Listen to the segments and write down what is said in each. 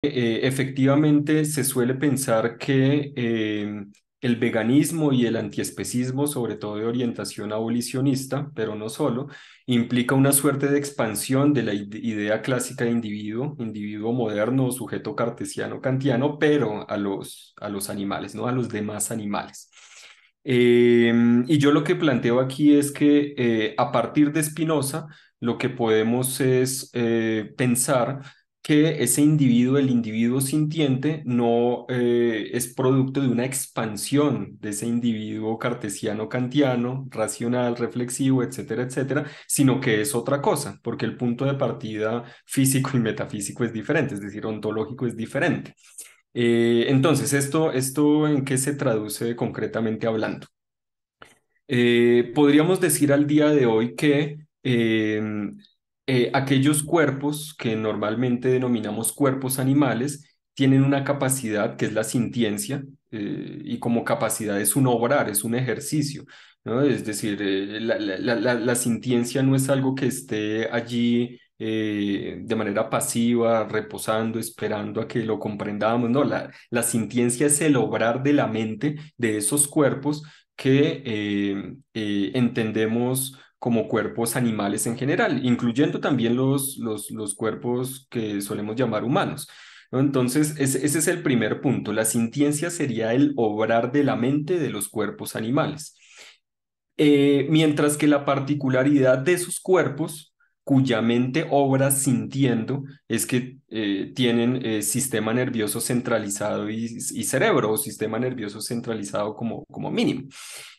Efectivamente, se suele pensar que el veganismo y el antiespecismo, sobre todo de orientación abolicionista, pero no solo, implica una suerte de expansión de la idea clásica de individuo, individuo moderno, sujeto cartesiano, kantiano, pero a los animales, ¿no? A los demás animales. Y yo lo que planteo aquí es que a partir de Spinoza, lo que podemos es pensar que ese individuo, el individuo sintiente, no es producto de una expansión de ese individuo cartesiano, kantiano, racional, reflexivo, etcétera, etcétera, sino que es otra cosa, porque el punto de partida físico y metafísico es diferente, es decir, ontológico es diferente. Entonces, ¿esto en qué se traduce concretamente hablando? Podríamos decir al día de hoy que aquellos cuerpos que normalmente denominamos cuerpos animales tienen una capacidad que es la sintiencia, y como capacidad es un obrar, es un ejercicio, ¿no? Es decir, la sintiencia no es algo que esté allí de manera pasiva, reposando, esperando a que lo comprendamos, no, la sintiencia es el obrar de la mente de esos cuerpos que entendemos como cuerpos animales en general, incluyendo también los cuerpos que solemos llamar humanos, ¿no? Entonces, ese es el primer punto. La sintiencia sería el obrar de la mente de los cuerpos animales. Mientras que la particularidad de esos cuerpos, cuya mente obra sintiendo, es que tienen sistema nervioso centralizado y cerebro, o sistema nervioso centralizado como mínimo.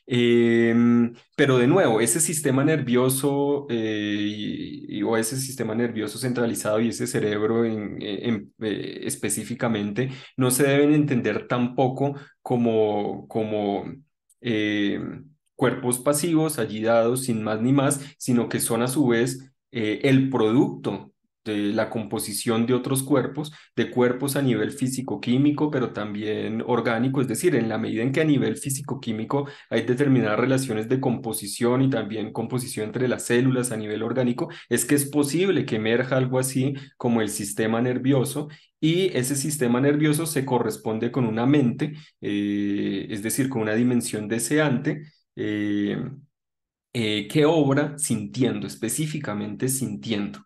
Pero de nuevo, ese sistema nervioso o ese sistema nervioso centralizado y ese cerebro específicamente no se deben entender tampoco como eh, cuerpos pasivos allí dados sin más ni más, sino que son a su vez el producto de la composición de otros cuerpos, de cuerpos a nivel físico-químico, pero también orgánico, es decir, en la medida en que a nivel físico-químico hay determinadas relaciones de composición y también composición entre las células a nivel orgánico, es que es posible que emerja algo así como el sistema nervioso y ese sistema nervioso se corresponde con una mente, es decir, con una dimensión deseante. Que obra sintiendo, específicamente sintiendo.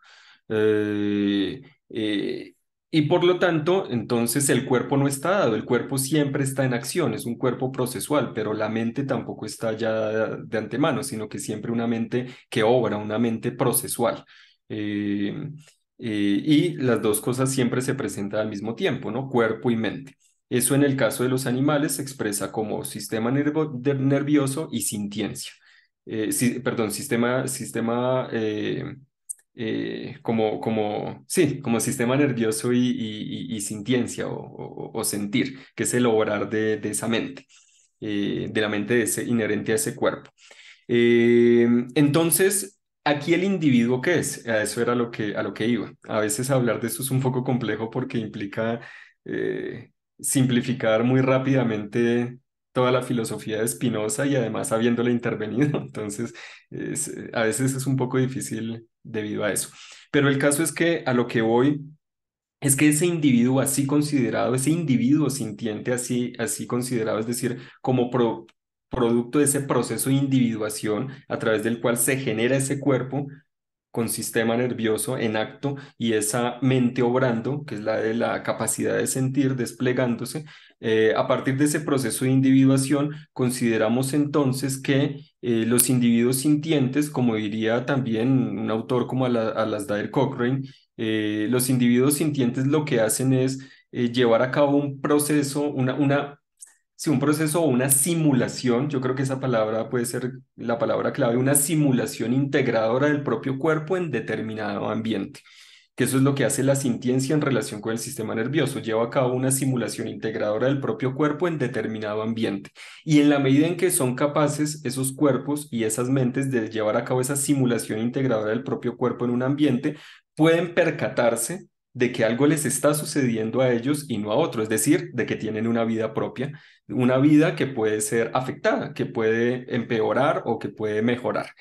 Eh, eh, y por lo tanto, entonces el cuerpo no está dado, el cuerpo siempre está en acción, es un cuerpo procesual, pero la mente tampoco está ya de antemano, sino que siempre una mente que obra, una mente procesual. Eh, y las dos cosas siempre se presentan al mismo tiempo, ¿no? Cuerpo y mente. Eso en el caso de los animales se expresa como sistema nervioso y sintiencia. Perdón, sí, como sistema nervioso y sintiencia o sentir, que es el obrar de esa mente, de la mente de inherente a ese cuerpo. Entonces, aquí el individuo, ¿qué es? A eso era a lo que iba. A veces hablar de eso es un poco complejo porque implica eh, simplificar muy rápidamente toda la filosofía de Spinoza y además habiéndole intervenido. Entonces, a veces es un poco difícil debido a eso. Pero el caso es que a lo que voy es que ese individuo así considerado, ese individuo sintiente así considerado, es decir, como producto de ese proceso de individuación a través del cual se genera ese cuerpo con sistema nervioso en acto y esa mente obrando, que es la de la capacidad de sentir desplegándose, a partir de ese proceso de individuación, consideramos entonces que los individuos sintientes, como diría también un autor como Alasdair Cochrane, los individuos sintientes lo que hacen es llevar a cabo un proceso, sí, un proceso o una simulación, yo creo que esa palabra puede ser la palabra clave, una simulación integradora del propio cuerpo en determinado ambiente, que eso es lo que hace la sintiencia en relación con el sistema nervioso, lleva a cabo una simulación integradora del propio cuerpo en determinado ambiente. Y en la medida en que son capaces esos cuerpos y esas mentes de llevar a cabo esa simulación integradora del propio cuerpo en un ambiente, pueden percatarse de que algo les está sucediendo a ellos y no a otros, es decir, de que tienen una vida propia, una vida que puede ser afectada, que puede empeorar o que puede mejorar.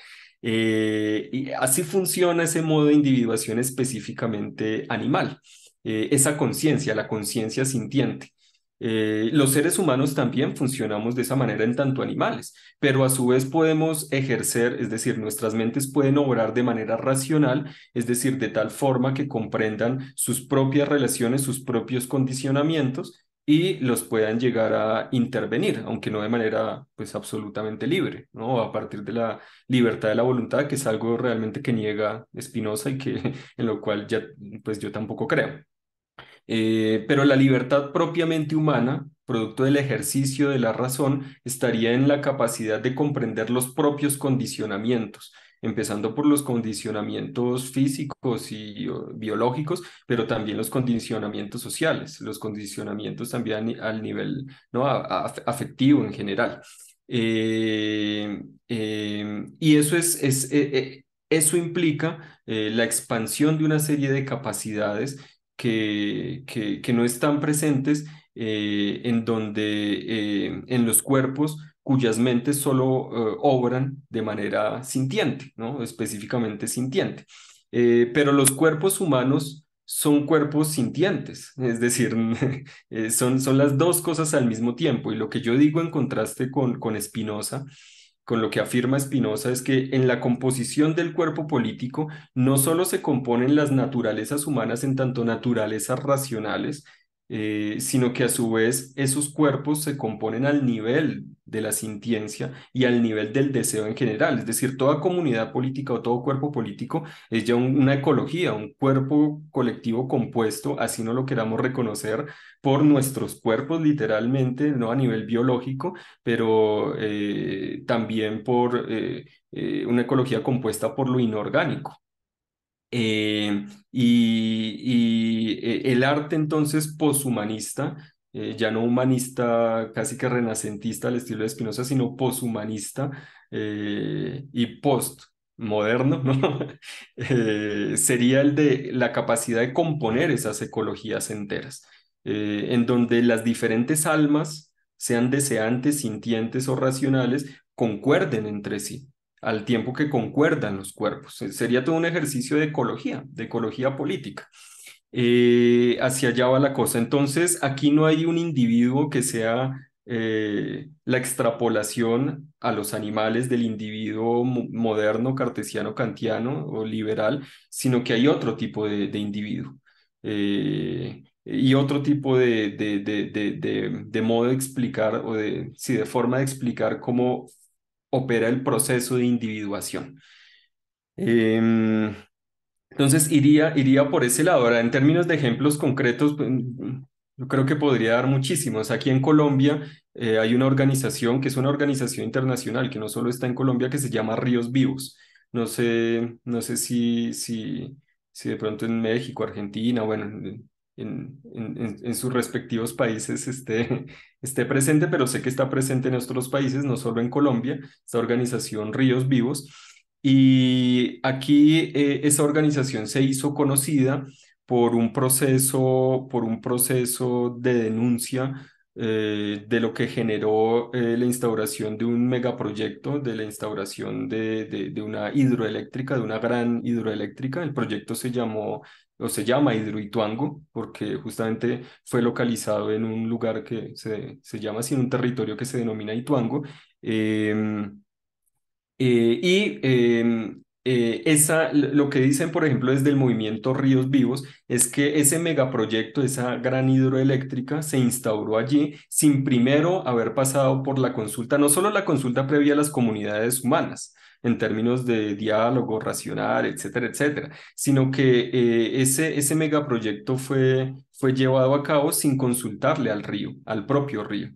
Y así funciona ese modo de individuación específicamente animal. esa conciencia, la conciencia sintiente. Los seres humanos también funcionamos de esa manera en tanto animales, pero a su vez podemos ejercer, es decir, nuestras mentes pueden obrar de manera racional, es decir, de tal forma que comprendan sus propias relaciones, sus propios condicionamientos y los puedan llegar a intervenir, aunque no de manera pues absolutamente libre, ¿no? A partir de la libertad de la voluntad, que es algo realmente que niega Spinoza y que en lo cual ya pues yo tampoco creo. Pero la libertad propiamente humana, producto del ejercicio de la razón, estaría en la capacidad de comprender los propios condicionamientos, empezando por los condicionamientos físicos y biológicos, pero también los condicionamientos sociales, los condicionamientos también al nivel, ¿no? Afectivo en general. Y eso implica la expansión de una serie de capacidades que no están presentes en donde en los cuerpos cuyas mentes solo obran de manera sintiente, ¿no? Específicamente sintiente. Pero los cuerpos humanos son cuerpos sintientes, es decir, son las dos cosas al mismo tiempo. Y lo que yo digo en contraste con Spinoza, con lo que afirma Spinoza, es que en la composición del cuerpo político no solo se componen las naturalezas humanas en tanto naturalezas racionales, sino que a su vez esos cuerpos se componen al nivel de la sintiencia y al nivel del deseo en general. Es decir, toda comunidad política o todo cuerpo político es ya una ecología, un cuerpo colectivo compuesto, así no lo queramos reconocer, por nuestros cuerpos literalmente, no a nivel biológico, pero también por una ecología compuesta por lo inorgánico. El arte entonces poshumanista, ya no humanista casi que renacentista al estilo de Spinoza, sino poshumanista y postmoderno, ¿no? Sería el de la capacidad de componer esas ecologías enteras, en donde las diferentes almas, sean deseantes, sintientes o racionales, concuerden entre sí al tiempo que concuerdan los cuerpos. Sería todo un ejercicio de ecología política. Hacia allá va la cosa. Entonces, aquí no hay un individuo que sea la extrapolación a los animales del individuo moderno, cartesiano, kantiano o liberal, sino que hay otro tipo de individuo. Y otro tipo de modo de explicar o sí, de forma de explicar cómo opera el proceso de individuación. Em, entonces iría por ese lado. Ahora, en términos de ejemplos concretos, yo creo que podría dar muchísimos. Aquí en Colombia hay una organización que es una organización internacional que no solo está en Colombia, que se llama Ríos Vivos. No sé si de pronto en México, Argentina, bueno, en sus respectivos países esté presente, pero sé que está presente en otros países, no solo en Colombia, esta organización Ríos Vivos. Y aquí esa organización se hizo conocida por un proceso de denuncia de lo que generó la instauración de un megaproyecto, de la instauración de una hidroeléctrica, de una gran hidroeléctrica. El proyecto se llamó o se llama Hidroituango, porque justamente fue localizado en un lugar que se llama así, en un territorio que se denomina Ituango. Lo que dicen, por ejemplo, desde el movimiento Ríos Vivos, es que ese megaproyecto, esa gran hidroeléctrica, se instauró allí sin primero haber pasado por la consulta, no solo la consulta previa a las comunidades humanas, en términos de diálogo racional, etcétera, etcétera, sino que ese megaproyecto fue llevado a cabo sin consultarle al río, al propio río.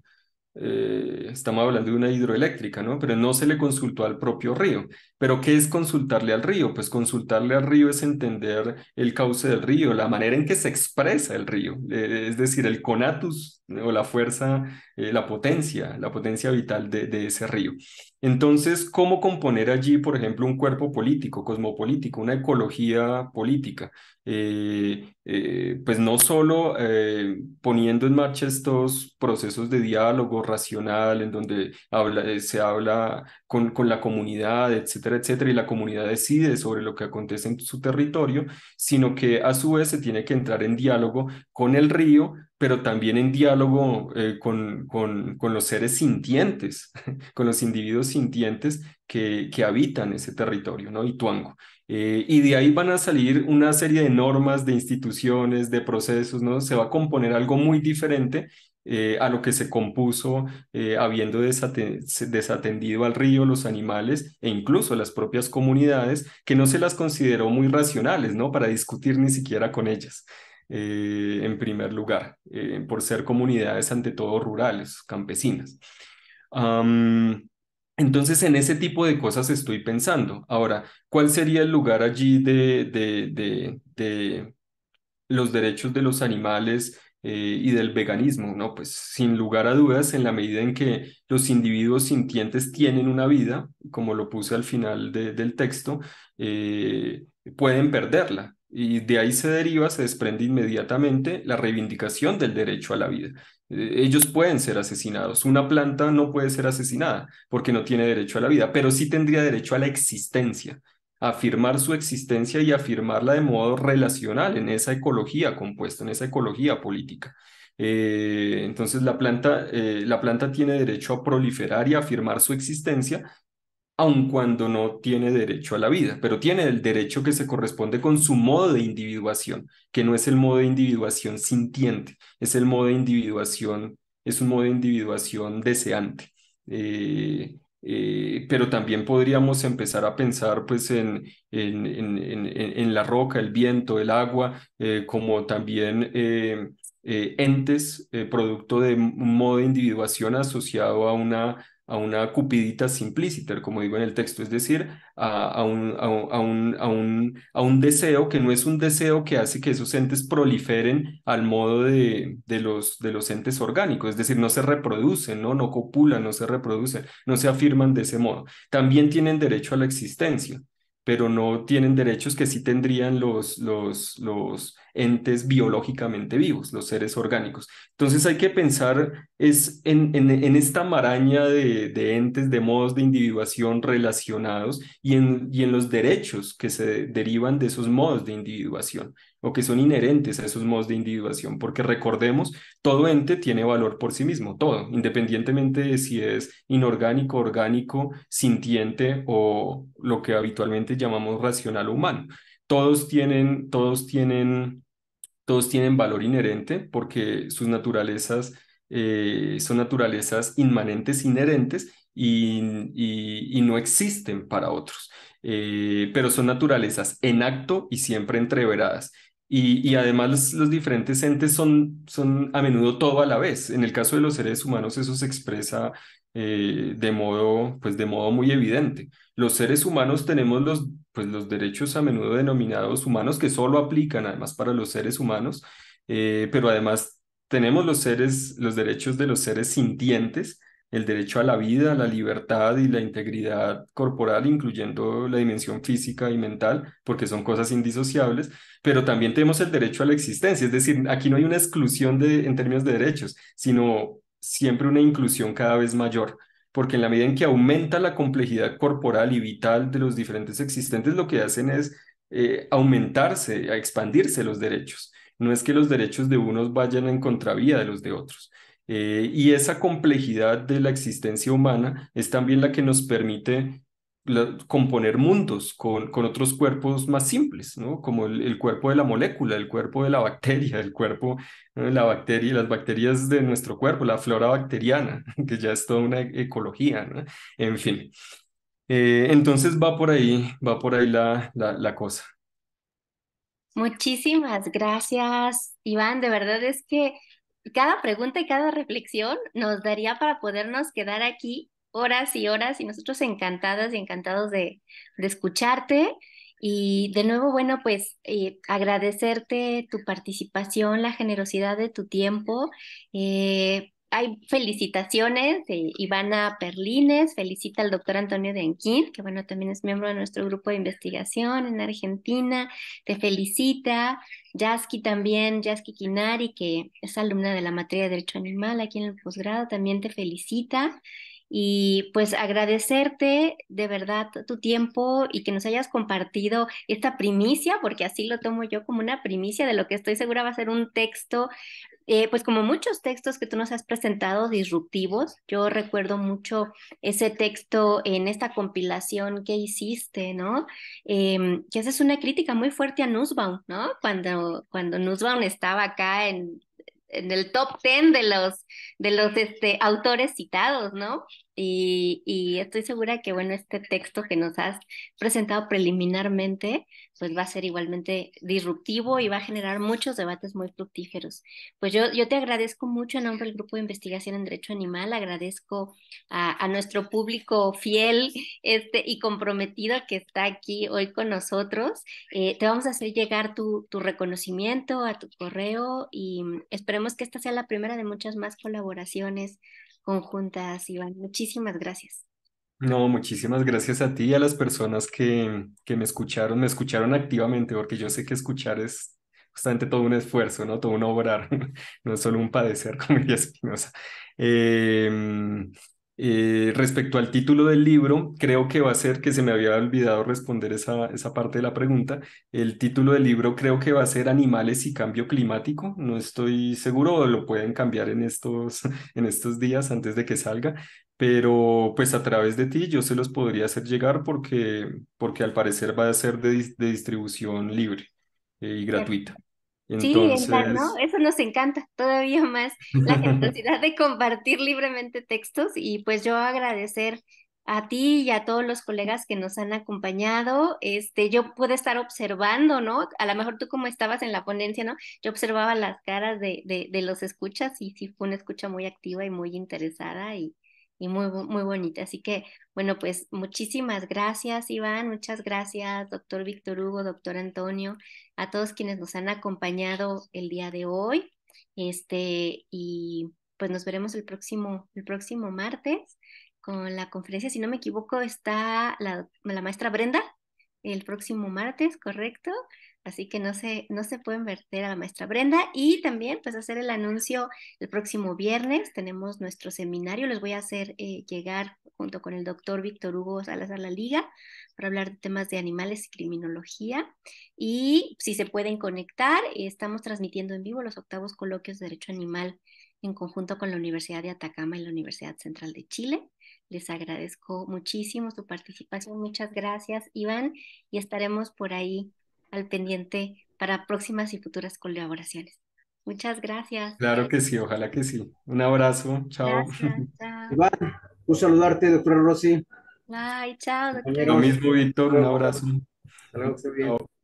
Estamos hablando de una hidroeléctrica, ¿no? Pero no se le consultó al propio río. ¿Pero qué es consultarle al río? Pues consultarle al río es entender el cauce del río, la manera en que se expresa el río, es decir, el conatus o la fuerza, la potencia vital de ese río. Entonces, ¿cómo componer allí, por ejemplo, un cuerpo político, cosmopolítico, una ecología política? Pues no solo poniendo en marcha estos procesos de diálogo racional en donde se habla con la comunidad, etcétera, etcétera, y la comunidad decide sobre lo que acontece en su territorio, sino que a su vez se tiene que entrar en diálogo con el río, pero también en diálogo con los seres sintientes, con los individuos sintientes que habitan ese territorio, ¿no? Ituango. Y de ahí van a salir una serie de normas, de instituciones, de procesos, ¿no? Se va a componer algo muy diferente a lo que se compuso habiendo desatendido al río, los animales e incluso las propias comunidades, que no se las consideró muy racionales, ¿no? Para discutir ni siquiera con ellas. En primer lugar, por ser comunidades ante todo rurales, campesinas. Am, entonces, en ese tipo de cosas estoy pensando. Ahora, ¿cuál sería el lugar allí de los derechos de los animales y del veganismo? ¿No? Pues sin lugar a dudas, en la medida en que los individuos sintientes tienen una vida, como lo puse al final del texto, eh, pueden perderla. Y de ahí se deriva, se desprende inmediatamente la reivindicación del derecho a la vida. Ellos pueden ser asesinados. Una planta no puede ser asesinada porque no tiene derecho a la vida, pero sí tendría derecho a la existencia, afirmar su existencia y afirmarla de modo relacional en esa ecología compuesta, en esa ecología política. Entonces la planta tiene derecho a proliferar y a afirmar su existencia, aun cuando no tiene derecho a la vida, pero tiene el derecho que se corresponde con su modo de individuación, que no es el modo de individuación sintiente, es el modo de individuación, es un modo de individuación deseante. Pero también podríamos empezar a pensar pues en la roca, el viento, el agua, como también entes producto de un modo de individuación asociado a una cupidita simpliciter, como digo en el texto, es decir, a un deseo que no es un deseo que hace que esos entes proliferen al modo de los entes orgánicos, es decir, no se reproducen, ¿no? No copulan, no se reproducen, no se afirman de ese modo. También tienen derecho a la existencia, pero no tienen derechos que sí tendrían los entes biológicamente vivos, los seres orgánicos. Entonces hay que pensar es en esta maraña de entes, de modos de individuación relacionados y en los derechos que se derivan de esos modos de individuación o que son inherentes a esos modos de individuación, porque recordemos, todo ente tiene valor por sí mismo, todo, independientemente de si es inorgánico, orgánico, sintiente o lo que habitualmente llamamos racional o humano. Todos tienen valor inherente porque sus naturalezas son naturalezas inmanentes, inherentes y no existen para otros. Pero son naturalezas en acto y siempre entreveradas. Y además los diferentes entes son a menudo todo a la vez. En el caso de los seres humanos eso se expresa pues de modo muy evidente. Los seres humanos tenemos pues los derechos a menudo denominados humanos que solo aplican además para los seres humanos, pero además tenemos los derechos de los seres sintientes, el derecho a la vida, a la libertad y la integridad corporal, incluyendo la dimensión física y mental, porque son cosas indisociables, pero también tenemos el derecho a la existencia, es decir, aquí no hay una exclusión en términos de derechos, sino siempre una inclusión cada vez mayor porque en la medida en que aumenta la complejidad corporal y vital de los diferentes existentes, lo que hacen es aumentarse, a expandirse los derechos. No es que los derechos de unos vayan en contravía de los de otros. Y esa complejidad de la existencia humana es también la que nos permite componer mundos con otros cuerpos más simples, ¿no? Como el cuerpo de la molécula, el cuerpo de la bacteria, el cuerpo la bacteria, las bacterias de nuestro cuerpo, la flora bacteriana, que ya es toda una ecología, ¿no? En fin. Entonces va por ahí la cosa. Muchísimas gracias, Iván. De verdad es que cada pregunta y cada reflexión nos daría para podernos quedar aquí horas y horas y nosotros encantadas y encantados de escucharte. Y de nuevo, bueno, pues agradecerte tu participación, la generosidad de tu tiempo. hay felicitaciones de Ivana Perlines, felicita al doctor Antonio de Anquín, que bueno, también es miembro de nuestro grupo de investigación en Argentina, te felicita, Yaski también, Yaski Kinari, que es alumna de la materia de Derecho Animal aquí en el posgrado, también te felicita. Y pues agradecerte de verdad tu tiempo y que nos hayas compartido esta primicia, porque así lo tomo yo como una primicia de lo que estoy segura va a ser un texto pues como muchos textos que tú nos has presentado disruptivos, yo recuerdo mucho ese texto en esta compilación que hiciste, ¿no? Que esa es una crítica muy fuerte a Nussbaum, ¿no? Cuando Nussbaum estaba acá en el top 10 de los autores citados, ¿no? Y estoy segura que, bueno, este texto que nos has presentado preliminarmente, pues va a ser igualmente disruptivo y va a generar muchos debates muy fructíferos. Pues yo te agradezco mucho en nombre del Grupo de Investigación en Derecho Animal, agradezco a nuestro público fiel y comprometido que está aquí hoy con nosotros. Te vamos a hacer llegar tu reconocimiento a tu correo y esperemos que esta sea la primera de muchas más colaboraciones conjuntas, Iván. Muchísimas gracias. No, muchísimas gracias a ti y a las personas que me escucharon activamente, porque yo sé que escuchar es justamente todo un esfuerzo, ¿no? Todo un obrar, no es solo un padecer, como diría Spinoza. Eh, Respecto al título del libro, creo que va a ser que se me había olvidado responder esa parte de la pregunta. El título del libro creo que va a ser Animales y Cambio Climático. No estoy seguro, lo pueden cambiar en en estos días antes de que salga, pero pues a través de ti yo se los podría hacer llegar porque al parecer va a ser de distribución libre y gratuita. Sí, ¿no? Entonces, Eso nos encanta, todavía más la generosidad de compartir libremente textos y pues yo agradecer a ti y a todos los colegas que nos han acompañado. Yo pude estar observando, ¿no? A lo mejor tú como estabas en la ponencia, ¿no? Yo observaba las caras de los escuchas y sí fue una escucha muy activa y muy interesada y muy bonita. Así que, bueno, pues muchísimas gracias, Iván, muchas gracias, doctor Víctor Hugo, doctor Antonio, a todos quienes nos han acompañado el día de hoy. Y pues nos veremos el próximo martes con la conferencia. Si no me equivoco, está la maestra Brenda el próximo martes, ¿correcto? Así que no se pueden verter a la maestra Brenda y también pues hacer el anuncio el próximo viernes. Tenemos nuestro seminario, les voy a hacer llegar junto con el doctor Víctor Hugo Salazar La Liga para hablar de temas de animales y criminología. Y si se pueden conectar, estamos transmitiendo en vivo los octavos coloquios de Derecho Animal en conjunto con la Universidad de Atacama y la Universidad Central de Chile. Les agradezco muchísimo su participación. Muchas gracias, Iván, y estaremos por ahí al pendiente para próximas y futuras colaboraciones. Muchas gracias. claro que sí, ojalá que sí. Un abrazo, chao. Gracias. Chao. Iván, un saludarte, doctora Rossi, Bye. Chao, Lo doctor. compañeros. mismo, Hasta Víctor, un luego. abrazo. Hasta luego, que esté bien. Chao.